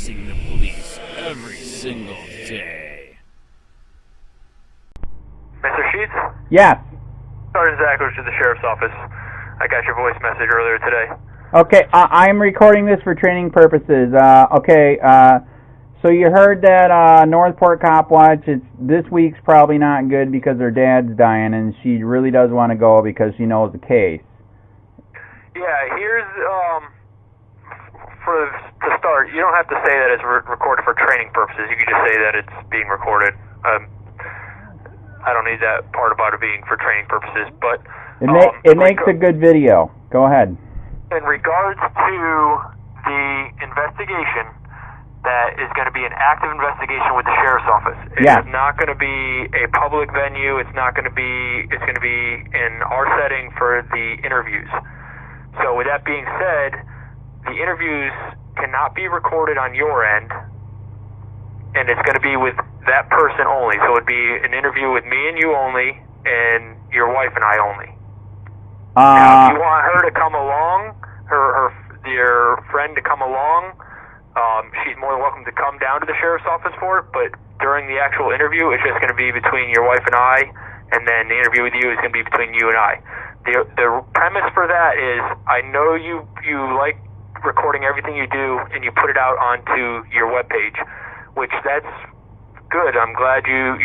facing the police every single day. Mr. Sheets? Yes. Sergeant Zachary to the Sheriff's Office. I got your voice message earlier today. Okay, I'm recording this for training purposes. So you heard that Northport Copwatch, this week's probably not good because her dad's dying, and she really does want to go because she knows the case. Yeah, here's, to start, you don't have to say that it's recorded for training purposes. You can just say that it's being recorded. I don't need that part about it being for training purposes, but... It makes a good video. Go ahead. In regards to the investigation, that is going to be an active investigation with the Sheriff's Office. It's not going to be a public venue. It's going to be in our setting for the interviews. So with that being said, the interviews cannot be recorded on your end, and it's going to be with that person only. So it'd be an interview with me and you only, and your wife and I only. Now, if you want her to come along, your friend to come along, she's more than welcome to come down to the Sheriff's Office for it, but during the actual interview, it's just going to be between your wife and I, and then the interview with you is going to be between you and I. The premise for that is, I know you like recording everything you do, and you put it out onto your webpage, which that's good. I'm glad you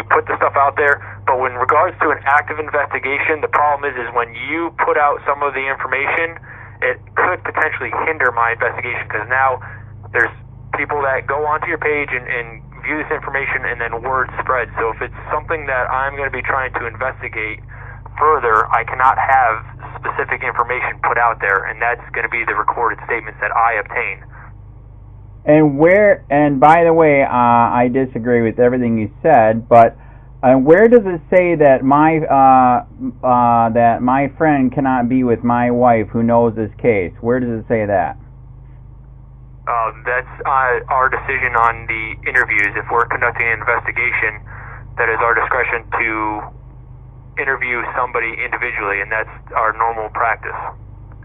put the stuff out there, but in regards to an active investigation, the problem is when you put out some of the information, it could potentially hinder my investigation, because now there's people that go onto your page and view this information, and then word spreads. So if it's something that I'm going to be trying to investigate further, I cannot have specific information put out there, and that's going to be the recorded statements that I obtain. And by the way, I disagree with everything you said, but where does it say that my friend cannot be with my wife who knows this case? Where does it say that? That's our decision on the interviews. If we're conducting an investigation, that is our discretion to interview somebody individually, and that's our normal practice.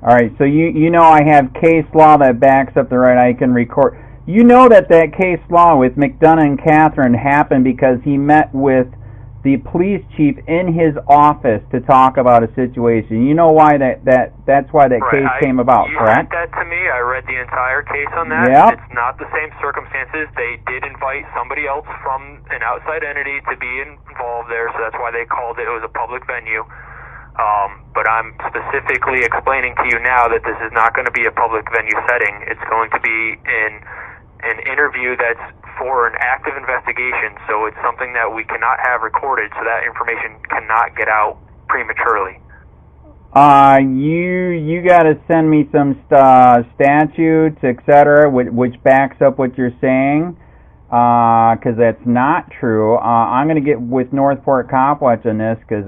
All right, so you know I have case law that backs up the right I can record. You know that case law with McDonough and Catherine happened because he met with the police chief in his office to talk about a situation. You know why that's why that case came about, correct? You sent that to me. I read the entire case on that. Yep. It's not the same circumstances. They did invite somebody else from an outside entity to be involved there, so that's why they called it. It was a public venue. But I'm specifically explaining to you now that this is not going to be a public venue setting. It's going to be in an interview that's for an active investigation, so it's something that we cannot have recorded, so that information cannot get out prematurely. You got to send me some statutes, etc., which backs up what you're saying, because that's not true. I'm going to get with Northport Copwatch on this, because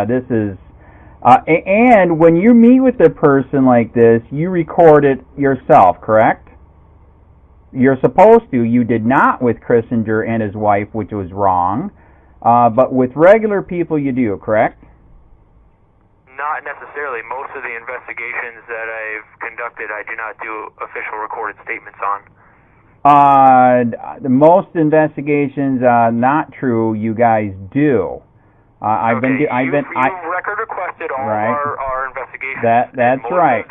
this is. And when you meet with a person like this, you record it yourself, correct? You're supposed to. You did not with Crissinger and his wife, which was wrong. But with regular people, you do, correct? Not necessarily. Most of the investigations that I've conducted, I do not do official recorded statements on. Most investigations, not true. You guys do. I've been. You record requested all of our investigations. That's right.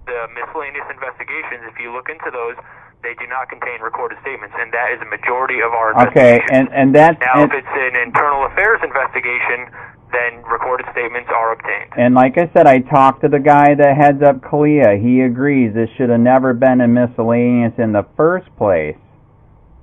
The miscellaneous investigations, if you look into those, they do not contain recorded statements, and that is a majority of our investigations. Okay, and that's... Now, if it's an internal affairs investigation, then recorded statements are obtained. And like I said, I talked to the guy that heads up COLLIER. He agrees this should have never been a miscellaneous in the first place.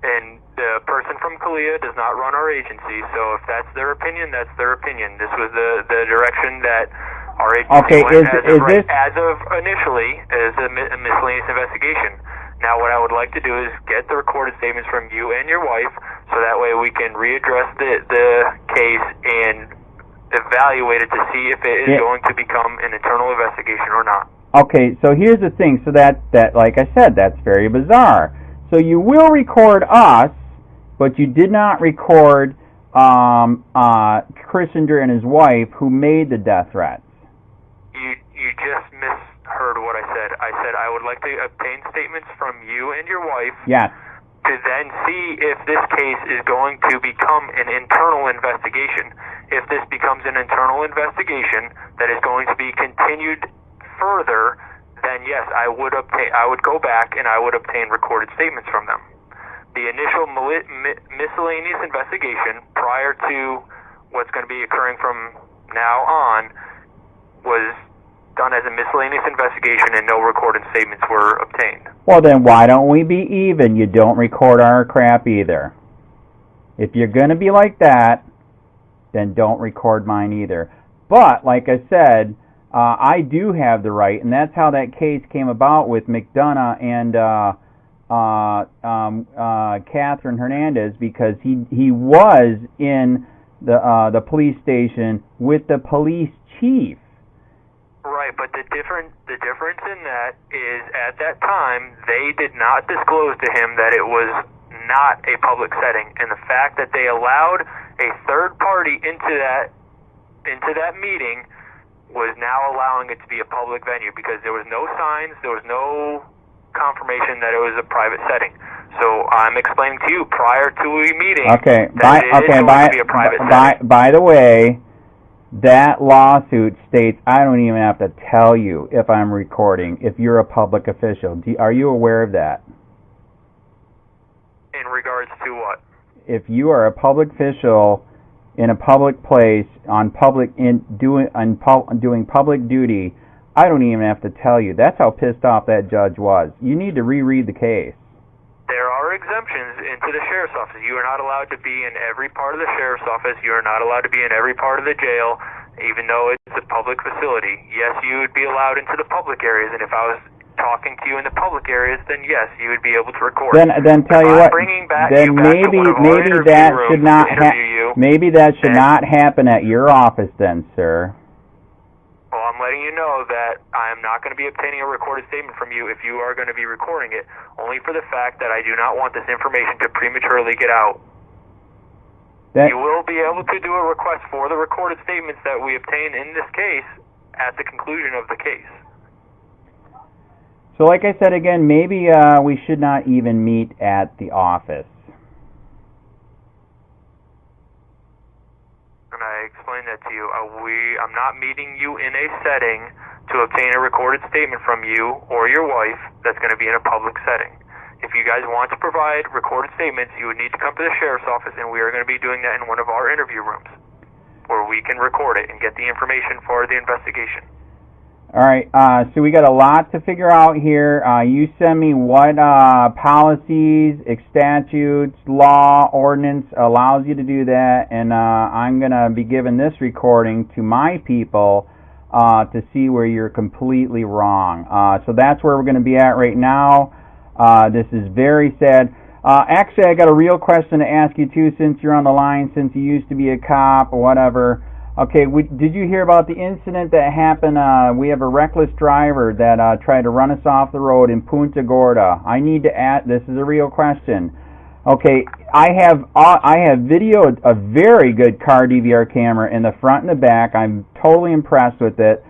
And the person from COLLIER does not run our agency, so if that's their opinion, that's their opinion. This was the direction that our agency went as of initially as a miscellaneous investigation. Now, what I would like to do is get the recorded statements from you and your wife, so that way we can readdress the case and evaluate it to see if it is going to become an internal investigation or not. Okay, so here's the thing. So that like I said, that's very bizarre. So you will record us, but you did not record Crissinger and his wife who made the death threats. You just misheard what I said. I said I would like to obtain statements from you and your wife. Yes. To then see if this case is going to become an internal investigation. If this becomes an internal investigation that is going to be continued further, then yes, I would go back and I would obtain recorded statements from them. The initial miscellaneous investigation prior to what's going to be occurring from now on was done as a miscellaneous investigation and no recorded statements were obtained. Well, then why don't we be even? You don't record our crap either. If you're going to be like that, then don't record mine either. But, like I said, I do have the right, and that's how that case came about with McDonough and Catherine Hernandez, because he was in the police station with the police chief. Right, but the difference in that is at that time they did not disclose to him that it was not a public setting, and the fact that they allowed a third party into that meeting was now allowing it to be a public venue, because there was no signs, there was no confirmation that it was a private setting. So I'm explaining to you prior to a meeting that it is going to be a private setting. By the way, that lawsuit states I don't even have to tell you if I'm recording, if you're a public official. Are you aware of that? In regards to what? If you are a public official in a public place doing public duty, I don't even have to tell you. That's how pissed off that judge was. You need to reread the case. There are exemptions into the sheriff's office. You are not allowed to be in every part of the sheriff's office. You are not allowed to be in every part of the jail, even though it's a public facility. Yes, you would be allowed into the public areas, and if I was talking to you in the public areas, then yes, you would be able to record. Then tell you what. Then maybe that should not maybe that should not happen at your office, then, sir. Well, I'm letting you know that I am not going to be obtaining a recorded statement from you if you are going to be recording it, only for the fact that I do not want this information to prematurely get out. You will be able to do a request for the recorded statements that we obtain in this case at the conclusion of the case. So like I said again, maybe we should not even meet at the office. And I explained that to you. I'm not meeting you in a setting to obtain a recorded statement from you or your wife that's going to be in a public setting. If you guys want to provide recorded statements, you would need to come to the sheriff's office, and we are going to be doing that in one of our interview rooms, where we can record it and get the information for the investigation. All right, so we got a lot to figure out here. You send me what policies, statutes, law, ordinance allows you to do that, and I'm going to be giving this recording to my people to see where you're completely wrong. So that's where we're going to be at right now. This is very sad. Actually, I got a real question to ask you, too, since you're on the line, since you used to be a cop or whatever. Okay, did you hear about the incident that happened? We have a reckless driver that tried to run us off the road in Punta Gorda. I need to add, this is a real question. Okay, I have video, a very good car DVR camera in the front and the back. I'm totally impressed with it.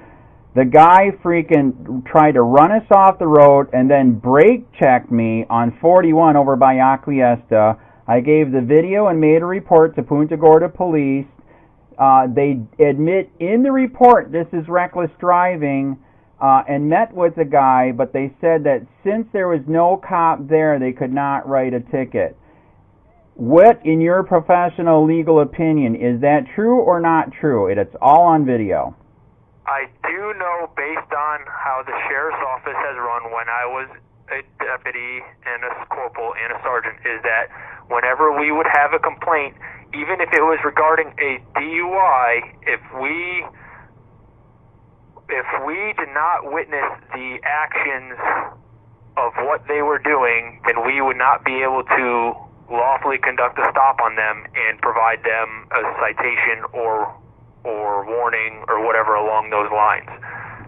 The guy freaking tried to run us off the road and then brake checked me on 41 over by Acquiesta. I gave the video and made a report to Punta Gorda Police. They admit in the report this is reckless driving and met with the guy, but they said that since there was no cop there, they could not write a ticket. What, in your professional legal opinion, is that true or not true? It's all on video. I do know, based on how the sheriff's office has run when I was a deputy and a corporal and a sergeant, is that whenever we would have a complaint, even if it was regarding a DUI, if we did not witness the actions of what they were doing, then we would not be able to lawfully conduct a stop on them and provide them a citation or warning or whatever along those lines,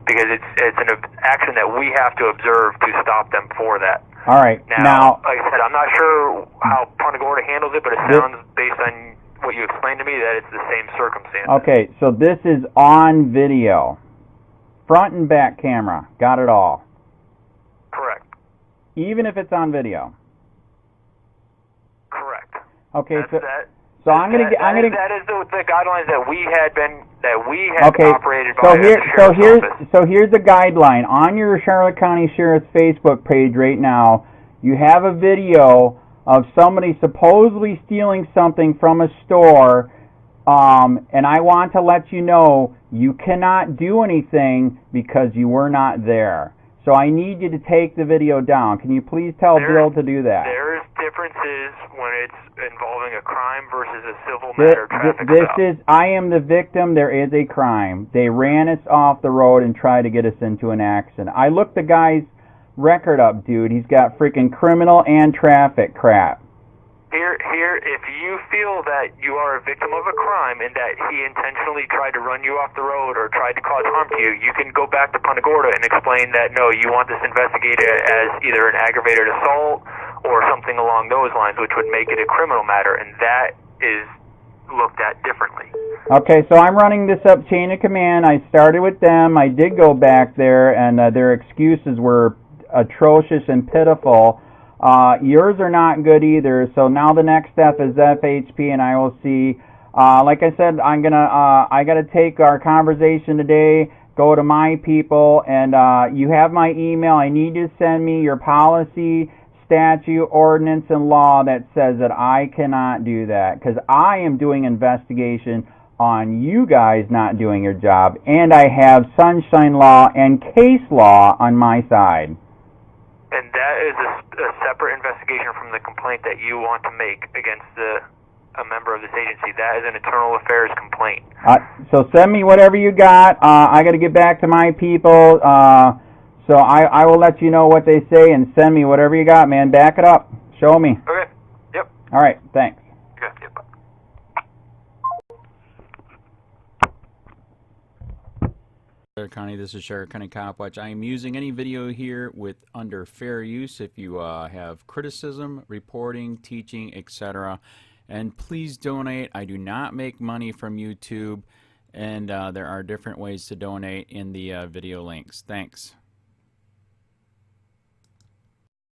because it's an action that we have to observe to stop them for that. All right. Now, like I said, I'm not sure how Punta Gorda handles it, but it sounds, based on what you explained to me, that it's the same circumstance. Okay, so this is on video. Front and back camera. Got it all. even if it's on video. Correct. Okay, so I'm gonna get. That is the guidelines that we had operated by so the Sheriff's Office. So here's a guideline on your Charlotte County Sheriff's Facebook page right now. You have a video of somebody supposedly stealing something from a store, and I want to let you know you cannot do anything because you were not there. So I need you to take the video down. Can you please tell Bill to do that? There's differences when it's involving a crime versus a civil matter traffic I am the victim. There is a crime. They ran us off the road and tried to get us into an accident. I looked the guy's record up, dude. He's got freaking criminal and traffic crap. Here, if you feel that you are a victim of a crime and that he intentionally tried to run you off the road or tried to cause harm to you, you can go back to PUNTA GORDA and explain that, no, you want this investigated as either an aggravated assault or something along those lines, which would make it a criminal matter, and that is looked at differently. Okay, so I'm running this up chain of command. I started with them. I did go back there, and their excuses were atrocious and pitiful. Yours are not good either, so now the next step is FHP, and I will see. Like I said, I gotta take our conversation today, go to my people, and you have my email. I need you to send me your policy, statute, ordinance, and law that says that I cannot do that, because I am doing investigation on you guys not doing your job, and I have sunshine law and case law on my side. And that is a separate investigation from the complaint that you want to make against a member of this agency. That is an internal affairs complaint. So send me whatever you got. I got to get back to my people. So I will let you know what they say, and send me whatever you got, man. Back it up. Show me. Okay. Yep. All right. Thanks. Okay. Yep. County, this is Sheriff County Copwatch. I am using any video here under fair use if you have criticism, reporting, teaching, etc. And please donate. I do not make money from YouTube, and there are different ways to donate in the video links. Thanks.